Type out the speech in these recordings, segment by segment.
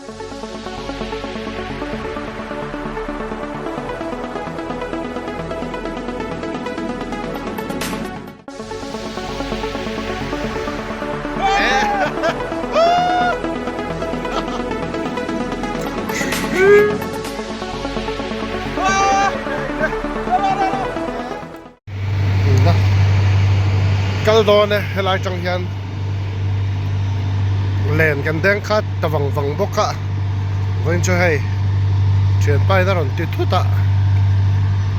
kal do ne helai chang hian len kan deng khat tawang wang boka voin cho hai thian pai na ron ti thuta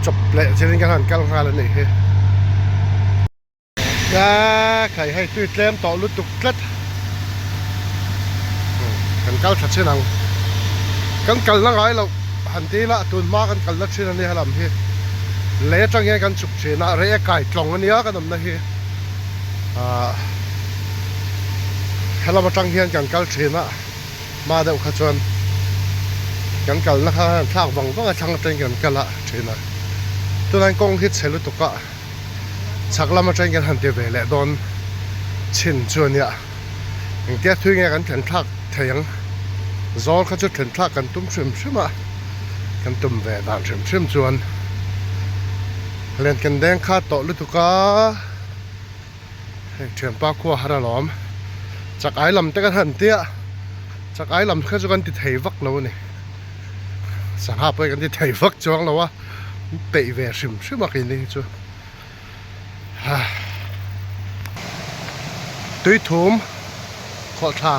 chop le cherin kan han kal nga la nei he ya khai hai tui tlem to lu tuk tlat kan kal that chenang kan kal na ngai lo han ti la tun ma kan kal la chin ani halam hi le chang ye kan chup chena re kai tlong ania kan am na hi hello chang hian kan kal chena ma deuh kha chuan kan kal na kha thak wang wang thang teng kan kala chena tunan kong hit chelu tuka chaklama teng kan han te ve le don chin chuan ya eng te thui nge kan thlen thak theyang zol kha chu thlen thak kan tum shrim shrima kan tum ve dan shrim shrim chuan len kan deng kha to lu tuka thian pa khuwa hara lom chak ai lam te kan han tia chak ai lam kha chu kan ti thei vak lo ni sangha pe kan ti thei vak chuang lo wa pe ve shrim shrim ki ni chu tui thum kho tha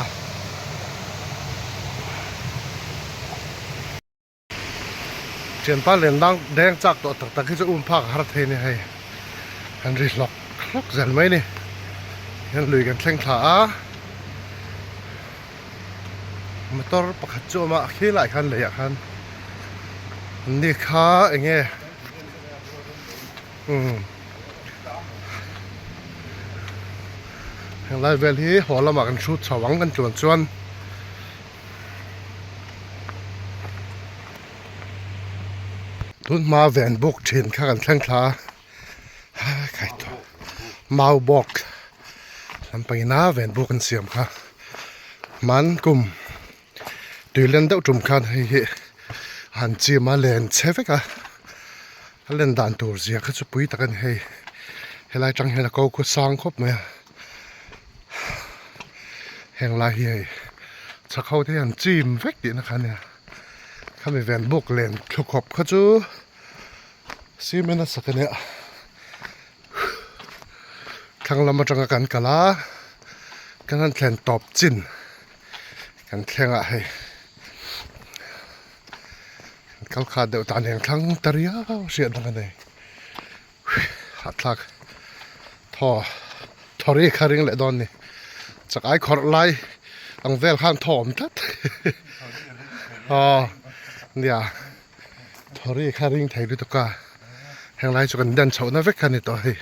thian pa len dang deng chak to tak tak hi chu phak har the ni hai han ri lok zal mai ni han lui kan thleng thla a motor pakhat chu ma khi lai khan le ya khan ni kha enge hang lai vel hi holama kan shoot chawang kan chuan tun ma ven bok thin kha kan thleng thla khai to mau bok lampangina ven bok kan siam kha man kum tuilen deuh tum khan hi han chi ma len cheveka len dan tur zia kha chu pui takan hei helai chang hela ko khu sang khop me heng la hi chakhau te han chim vek ti na khan ya khami ven bok len thukhop kha chu simena sakane thanglam atanga kan kala kan han thlen top chin kan thlenga hei kal kha deuh tan heng thlang taria sia dang nei hatlak thori kharing le don ni chak ai khor lai ang vel khan thom tat nia thori kharing thei du to ka heng lai chu kan dan chho na vek khan ni to hei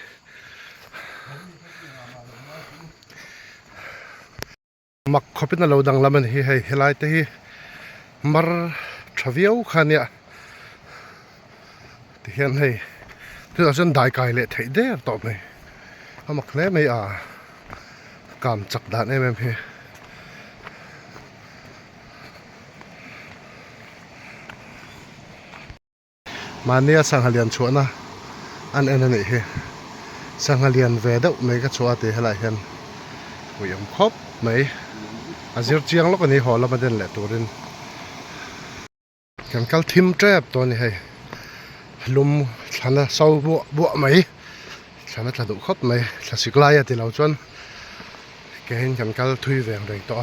mak khopin lo dang laman hi hei helai te hi mar thaviau khania ti hian hei tu asan dai kai le thei de to mai amak le mai kam chak dan em he mania sanghalian chuana an nei he sanghalian ve deuh mai ka chua te helai hian uyam khop mai azir chiang lo kan hi hola ma den le turin kan kal thim trap to ni hei lum thana sau bu mai thana thadu khop mai thasiklai ati lo chuan ke hin kan kal thui veng rei to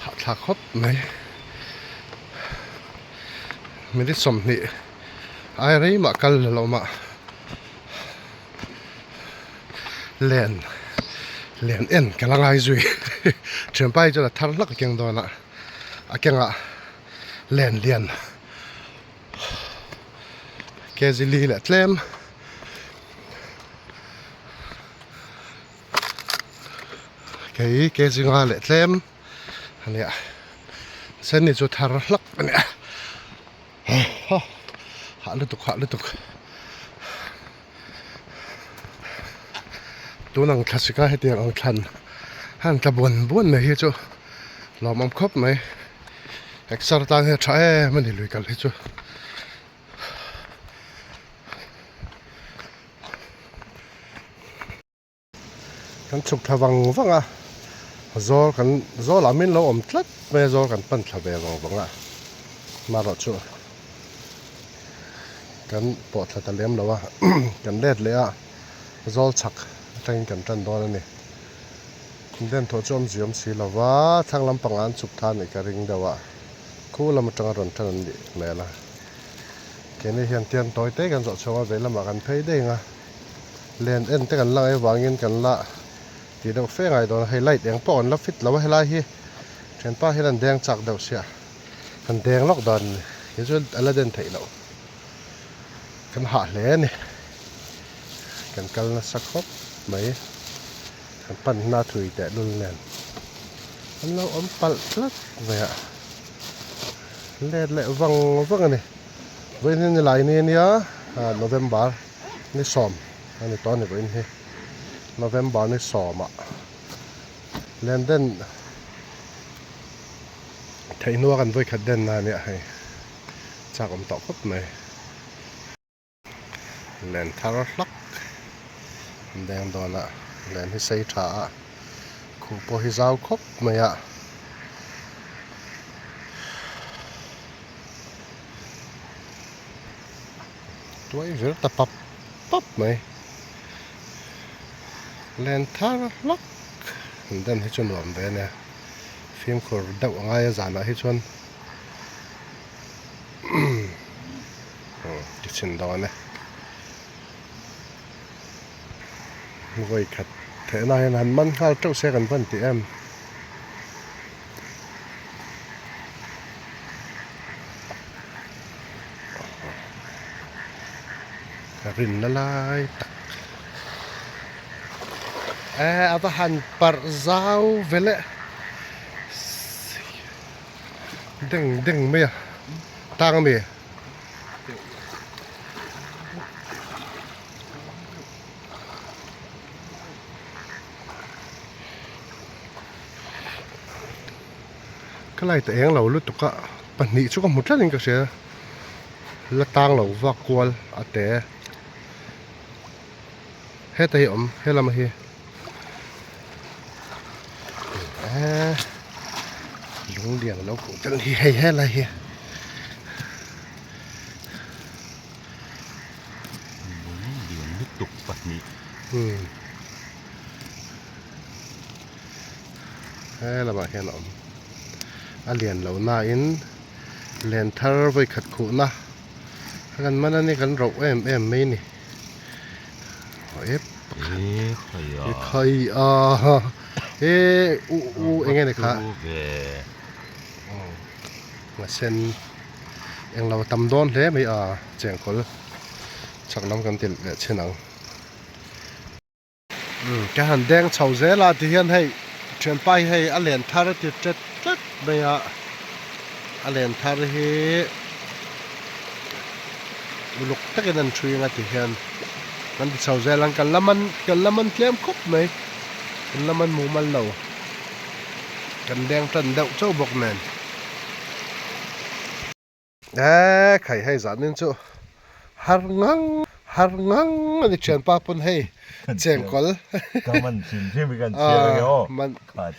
ha thla khop mai mi di som ni ai rei ma kal lo ma len en kalangai zui chempai cho la thar lak kyang dona akenga len lian kezili le tlem kezinga le tlem ania sen ni chu thar lak ania ha lutuk tunang klasika hetiang ang than han ta bon me hi chu เรามั่มครบไหมเอ็กซ์ตร้าเนี่ยใช้มันนี่ลุยกันเลยจ้ะกันฉุกทวังฟังอ่ะโซกันโซลามินเราอมทลัดไม่โซกันปั้นทะเบวังอ่ะมาหรอจ้ะกันปวดทะเลมแล้ววะ กันเล็ดเลยอ่ะโซลชักใจกันจันโดนนี่เดินทั่วจอมจีมสีแล้ววะทางลำปางอันฉุกทานอีกริงเดียววะคู่ลำจังรันทันนี่แม่ละแกนี่เห็นเตียนต่อยเตะกันสดชงไปละมากันเพย์ได้ไงเล่นเอ็นเตะกันละไอ้วางเงินกันละทีเดียวเฟ้งไอ้โดนไฮไลท์แดงป้อนแล้วฟิตแล้วไฮไลท์ฮีเห็นป้าให้ดันแดงจากเดียวเสียกันแดงล็อกดอนยิ่งจนอะไรเดินไทยแล้วกันหาเล่นนี่กันกันสักครบไหมกันปั่นหน้าถุยแต่รุนแรงกันเราอมปั่นลัดไปอะเล่นเล่วังอันนี้วันนี้ในไลน์นี้เนี่ยโนเวมเบอร์นี่ซ้อมอันนี้ตอนนี้วันนี้โนเวมเบอร์นี่ซ้อมอะเล่นเด่นไทยนัวกันด้วยขัดเด่นนะเนี่ยให้จากอมตอกครบไหมเล่นทาร์ลักแดงโดนละเล่นให้ใส่ถ่าคู่โปฮิซาวครบไหมอะตัวอีเวอร์ตะปับไหมเล่นทาร์ลักเดินให้ชนหวมเดนเนี่ยฟิล์มขวดเดาง่ายจานละให้ชนจิตชินดอนเนี่ยไว้ขัดเทนายนั้นมันข้าวเจ้าเสกันเพิ่นตีเอ็มรินละลายเอาไปหั่นปลาเจ้าเวลดึงไม่อะตั้งไม่ก็ไล่แต่เองเราลุตุกะปันนี้ชุกหมดแล้วนี่ก็เสียละตั้งเราวักกวลอาแต่เฮ้ยแต่อมเฮ้ยละมาเฮลุงเลี้ยงเราคงจะเลี้ยให้อะไรเฮเลี้ยงไม่ตกปัดนี้เฮ้ยละมาเฮนอมอาเลียนเราหน้าอินเลียนทาร์ไว้ขัดขู่นะกันมันอันนี้กันเราเอ็มไม่นี่ใครอูเองไงเนี่ยครับมาเส้นเองเราตำโดนเลยไม่เจียงคนชักน้ำกันติดเช่นนั้นแกหันแดงเฉาเจลาที่เห็นให้เชิญไปให้อาเลียนทาร์ติดจัดไม่อาเลียนทาร์ให้ลูกตะกันช่วยงานที่เห็นมันเฉาเจลังกันละมันเตรียมครบไหมกันละมันหมูมันเหลากันแดงตันเดาเจ้าบอกแมนไข่ให้สารนี่จู่ฮาร์งังอันนี้เชิญป้าปุ่นให้เจียงกอลก็มันชิมที่มีกันเชียร์เลยโอ้มันขาด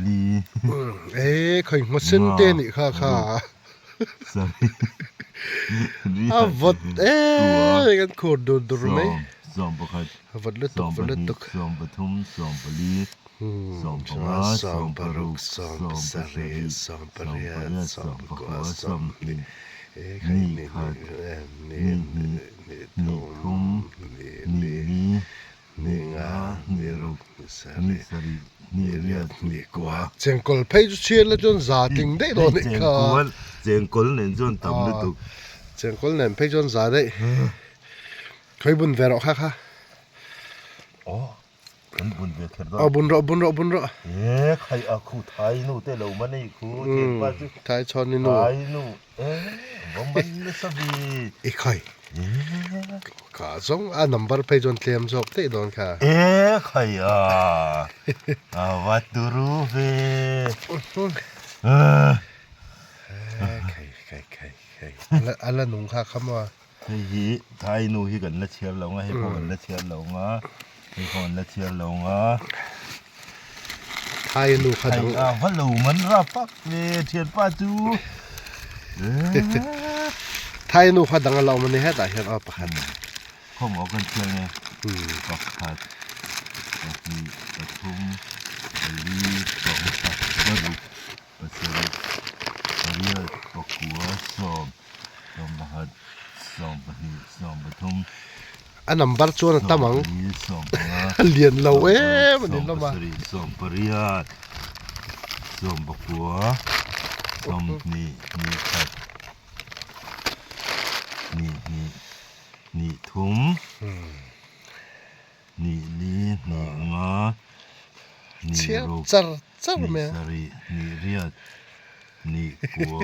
มีรมลีไข่มาสิ้นเต้นอีกค่ะวัดกันขวดดูไหมสอมประคัดวัดเลือดตกสอมปทุมสอมปลีสอมปวาสอมปรุกสอมปสรีสอมปริยสอมปกวาสอมลินี่ขัดนี่ทุ่มนี่งานี่รุกนี่สรีนี่เรียดนี่กว่าเจียงกอลเพย์เชียร์แล้วจนซาติงได้โดนอีกค่ะเจียงกอลเนี่ยจนต่ำเลยตุกเจียงกอลเนี่ยเพย์จนซาได้เคยบุญเวรอค่ะอ๋อ มันบุญเบียดเข็ดด้ว เอาบุญรอบุญรอบุญรอ ใครอาคูไทยนู่นแต่เรามันนี่คูเจ็บป้าจุ ท้ายชอนนี่หนู ไทยนู่นผมมันไม่สบี อีกใครข้าส่งนัมเบอร์ไปจนเตรียมจบที่โดนค่ะ ใครวัดดูรู้เว้ใครอะไรหนุ่งค่ะคำว่า ฮีไทยนู่นฮีกันละเชียร์เราไงให้พวกกันละเชียร์เราไงให้พวกกันละเชียร์เราไง ไทยหนูค่ะ ไทยว่าเรามันรับปักเวเทียนป้าจู ไทยหนูค่ะดังเรามันนี่ให้แต่เห็นเอาประคัน ข้อหมอกันเชียร์ไงปักขัดปักมีปทุมปลีสองสัตว์วรุปัสสาวะเรียดปักหัวสอบสองบหัดสองปณีสองปทุม นัมเบอร์ชวนตั้มง สองปงา เรียนเรามันนี่เรามา สองปริยัดสองปักหัวสองนี่ขัดนี่ทุ่มนี่งานี่ เชี่ย รูป จัด นี่ แม่ สรีนี่เรียดนี่กัว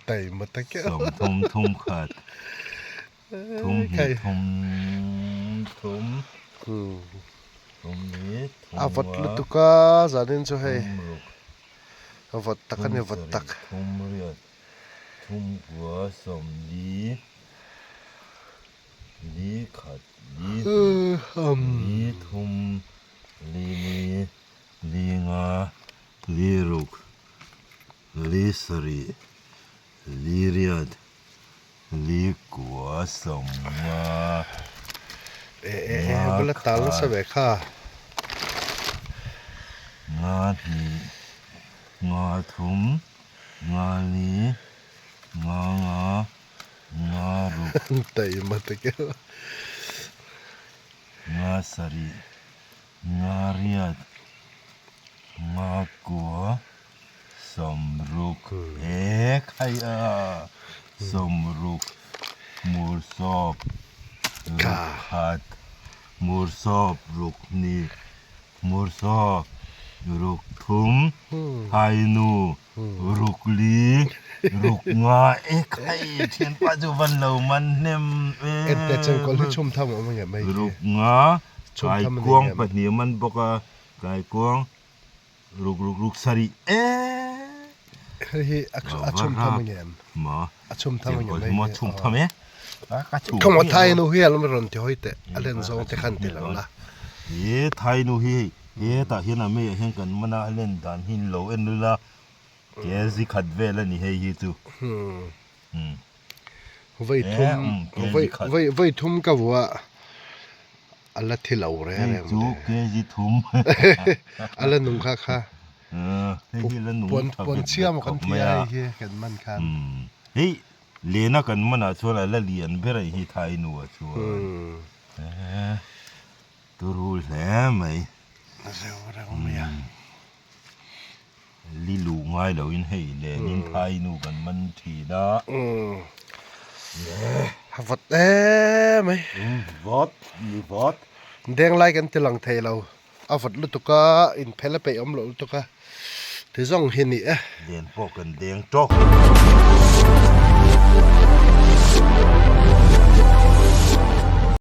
แต่มาตะเกีย สองทุ่มขัดทุ่มนี่ทุ่มนี้ทุ่ม อาวัดลุตุกาจานินช่วยอาวัดตักนี่วัดตัก ทุ่มเรียดทุ่มกัวสมลีขัดลีทุ่มลีงาลีรุกลีสรีลีเรียดลีกัวสมงา เวลาตาลสเวค่ะ งาทีงาทุ่มงาลีงารุก แต่มาตะเกีย งาสรีงาเรียดงากัวสมรุกใครสมรุกมูรสอบขัดมูรสอบรุกนี่มูรสอบรุกทุ่มไทยนูรุกลีรุกงาใครเทียนปัจจุบันเรามันเนมแต่จังก็เลยชมทำมันอย่างไม่ รุกงาไก่กวงปะเนี่ยมันบอกว่าไก่กวงรุกสรีเฮ้ยอาชมทำมันอย่าง มา อาชมทำมันอย่างไม่ มาชมทำไมคำว่าไทยนูเฮียเราไม่รอนที่ห้อยแต่อะไรนั่นสองที่ขันติดแล้วนะ ไทยนูฮีแต่เห็นอะไรเห็นกันมันเล่นด่านหินโลเอ็นดูละแกสิขัดเวลนี่ให้ยีจูไว้ทุ่มกับว่าอะไรที่เราเรื่องอะไร จูแกสิทุ่ม อะไรนุ่งค่ะปนเชื่อมกันที่ไอ้เหี้ยกันมันคัน เฮ้ยเรียนกันมันชวนอะไรเรียนเพื่อให้ไทยนูชวนตัวรู้แล้วไหมลิลูง่ายเราอินให้เรียนไทยนูกันมันทีนะวัดไหมวัดแดงไล่กันที่หลังไทยเราเอาวัดลุตุกะอินเพลไปอมลุตุกะที่ส่งเห็นนี่เรียนพวกกันแดงจ๊อก